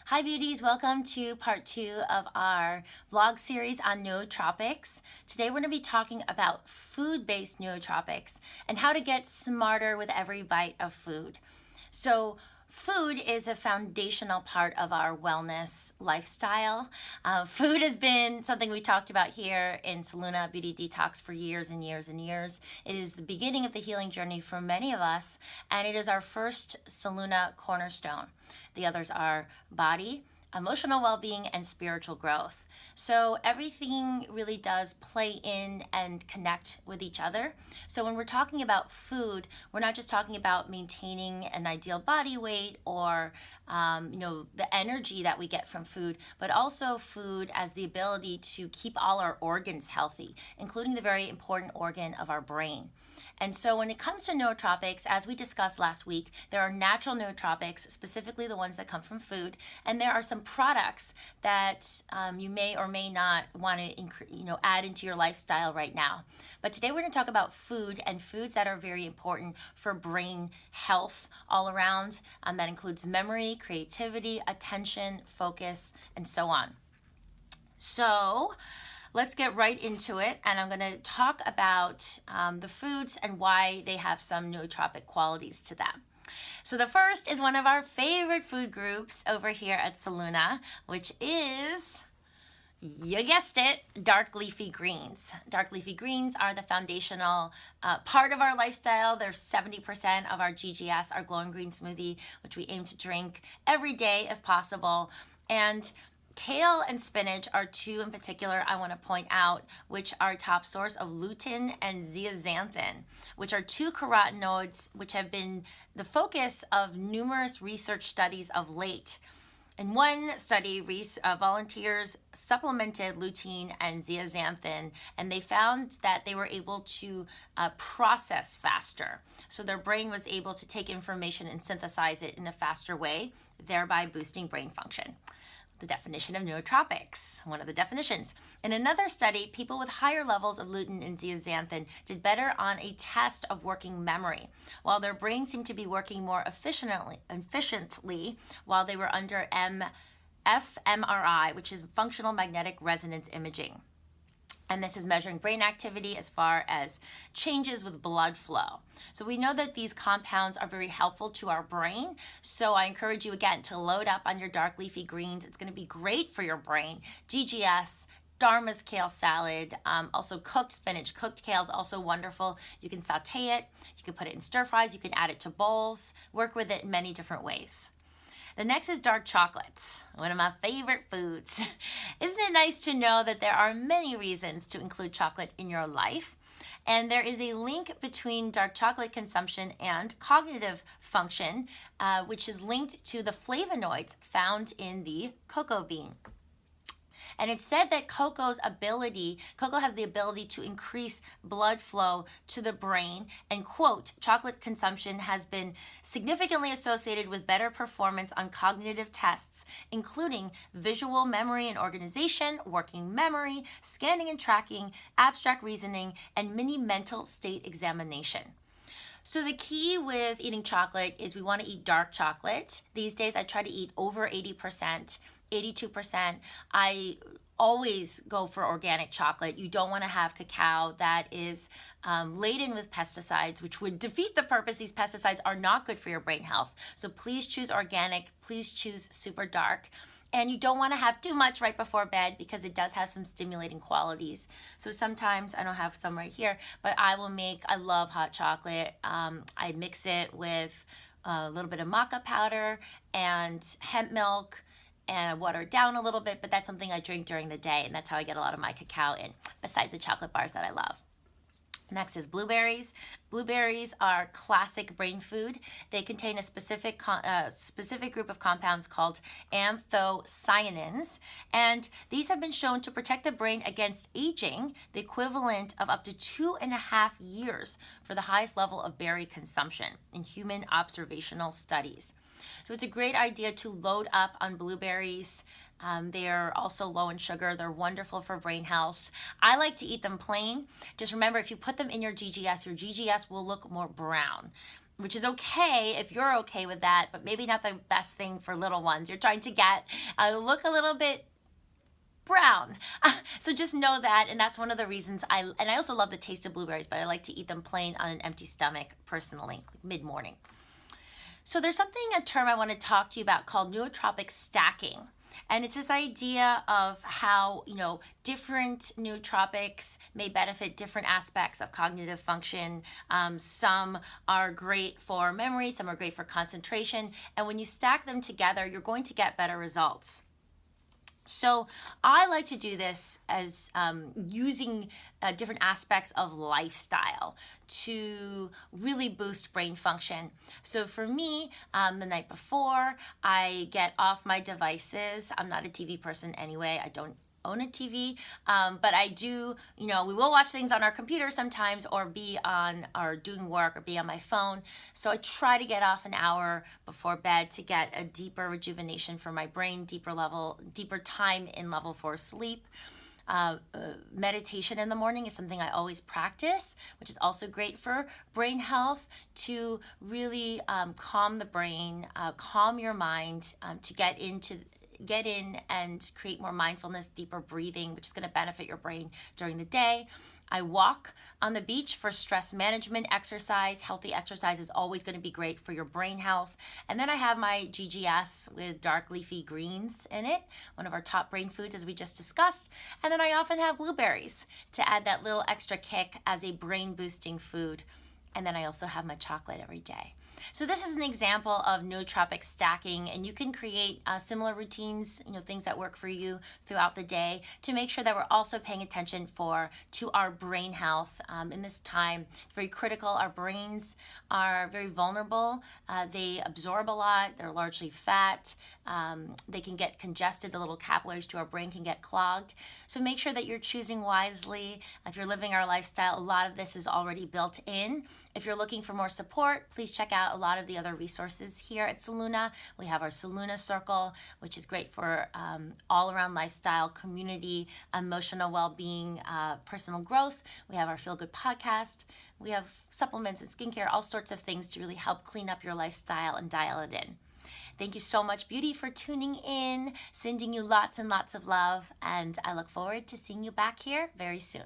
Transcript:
Hi beauties, welcome to part 2 of our vlog series on nootropics. Today we're going to be talking about food-based nootropics and how to get smarter with every bite of food. So food is a foundational part of our wellness lifestyle. Food has been something we talked about here in Saluna Beauty Detox for years and years and years. It is the beginning of the healing journey for many of us, and it is our first Saluna cornerstone. The others are body, emotional well-being, and spiritual growth. So everything really does play in and connect with each other. So when we're talking about food, we're not just talking about maintaining an ideal body weight or the energy that we get from food, but also food as the ability to keep all our organs healthy, including the very important organ of our brain. And so when it comes to nootropics, as we discussed last week, there are natural nootropics, specifically the ones that come from food, and there are some products that you may or may not want to add into your lifestyle right now. But today we're going to talk about food and foods that are very important for brain health all around. That includes memory, creativity, attention, focus, and so on. So let's get right into it, and I'm going to talk about the foods and why they have some nootropic qualities to them. So the first is one of our favorite food groups over here at Saluna, which is, you guessed it, dark leafy greens. Dark leafy greens are the foundational part of our lifestyle. They're 70% of our GGS, our glowing green smoothie, which we aim to drink every day if possible. And kale and spinach are two in particular I want to point out, which are top source of lutein and zeaxanthin, which are two carotenoids which have been the focus of numerous research studies of late. In one study, volunteers supplemented lutein and zeaxanthin, and they found that they were able to process faster. So their brain was able to take information and synthesize it in a faster way, thereby boosting brain function. The definition of nootropics, one of the definitions. In another study, people with higher levels of lutein and zeaxanthin did better on a test of working memory, while their brains seemed to be working more efficiently while they were under fMRI, which is functional magnetic resonance imaging. And this is measuring brain activity as far as changes with blood flow. So we know that these compounds are very helpful to our brain. So I encourage you again to load up on your dark leafy greens. It's going to be great for your brain. GGS, Dharma's kale salad, also cooked spinach. Cooked kale is also wonderful. You can saute it. You can put it in stir fries. You can add it to bowls. Work with it in many different ways. The next is dark chocolates, one of my favorite foods. Isn't it nice to know that there are many reasons to include chocolate in your life? And there is a link between dark chocolate consumption and cognitive function, which is linked to the flavonoids found in the cocoa bean. And it's said that cocoa has the ability to increase blood flow to the brain. And quote, chocolate consumption has been significantly associated with better performance on cognitive tests, including visual memory and organization, working memory, scanning and tracking, abstract reasoning, and mini mental state examination. So the key with eating chocolate is we want to eat dark chocolate. These days I try to eat over 80%. 82%. I always go for organic chocolate. You don't want to have cacao that is laden with pesticides, which would defeat the purpose. These pesticides are not good for your brain health. So please choose organic. Please choose super dark. And you don't want to have too much right before bed because it does have some stimulating qualities. So sometimes, I don't have some right here, but I love hot chocolate. I mix it with a little bit of maca powder and hemp milk, and water it down a little bit, but that's something I drink during the day, and that's how I get a lot of my cacao in, besides the chocolate bars that I love. Next is blueberries. Blueberries are classic brain food. They contain a specific group of compounds called anthocyanins, and these have been shown to protect the brain against aging, the equivalent of up to 2.5 years for the highest level of berry consumption in human observational studies. So it's a great idea to load up on blueberries. They're also low in sugar. They're wonderful for brain health. I like to eat them plain. Just remember, if you put them in your GGS will look more brown. which is okay if you're okay with that, but maybe not the best thing for little ones. You're trying to get look a little bit brown. So just know that, and that's one of the reasons I also love the taste of blueberries, but I like to eat them plain on an empty stomach personally, like mid-morning. So there's a term I want to talk to you about called nootropic stacking. And it's this idea of how, different nootropics may benefit different aspects of cognitive function. Some are great for memory, some are great for concentration. And when you stack them together, you're going to get better results. So I like to do this as using different aspects of lifestyle to really boost brain function. So for me, the night before, I get off my devices. I'm not a TV person anyway. I don't own a TV, but I do, we will watch things on our computer sometimes, or doing work, or be on my phone. So I try to get off an hour before bed to get a deeper rejuvenation for my brain, deeper time in level 4 sleep. Meditation in the morning is something I always practice, which is also great for brain health, to really calm the brain, calm your mind, to get in and create more mindfulness, deeper breathing, which is going to benefit your brain during the day. I walk on the beach for stress management exercise. Healthy exercise is always going to be great for your brain health. And then I have my GGS with dark leafy greens in it, one of our top brain foods, as we just discussed. And then I often have blueberries to add that little extra kick as a brain boosting food. And then I also have my chocolate every day. So this is an example of nootropic stacking, and you can create similar routines, things that work for you throughout the day, to make sure that we're also paying attention to our brain health. In this time, it's very critical. Our brains are very vulnerable. They absorb a lot. They're largely fat. They can get congested. The little capillaries to our brain can get clogged. So make sure that you're choosing wisely. If you're living our lifestyle, a lot of this is already built in. If you're looking for more support, please check out a lot of the other resources here at Soluna. We have our Soluna Circle, which is great for all-around lifestyle, community, emotional well-being, personal growth. We have our Feel Good podcast. We have supplements and skincare, all sorts of things to really help clean up your lifestyle and dial it in. Thank you so much, Beauty, for tuning in, sending you lots and lots of love, and I look forward to seeing you back here very soon.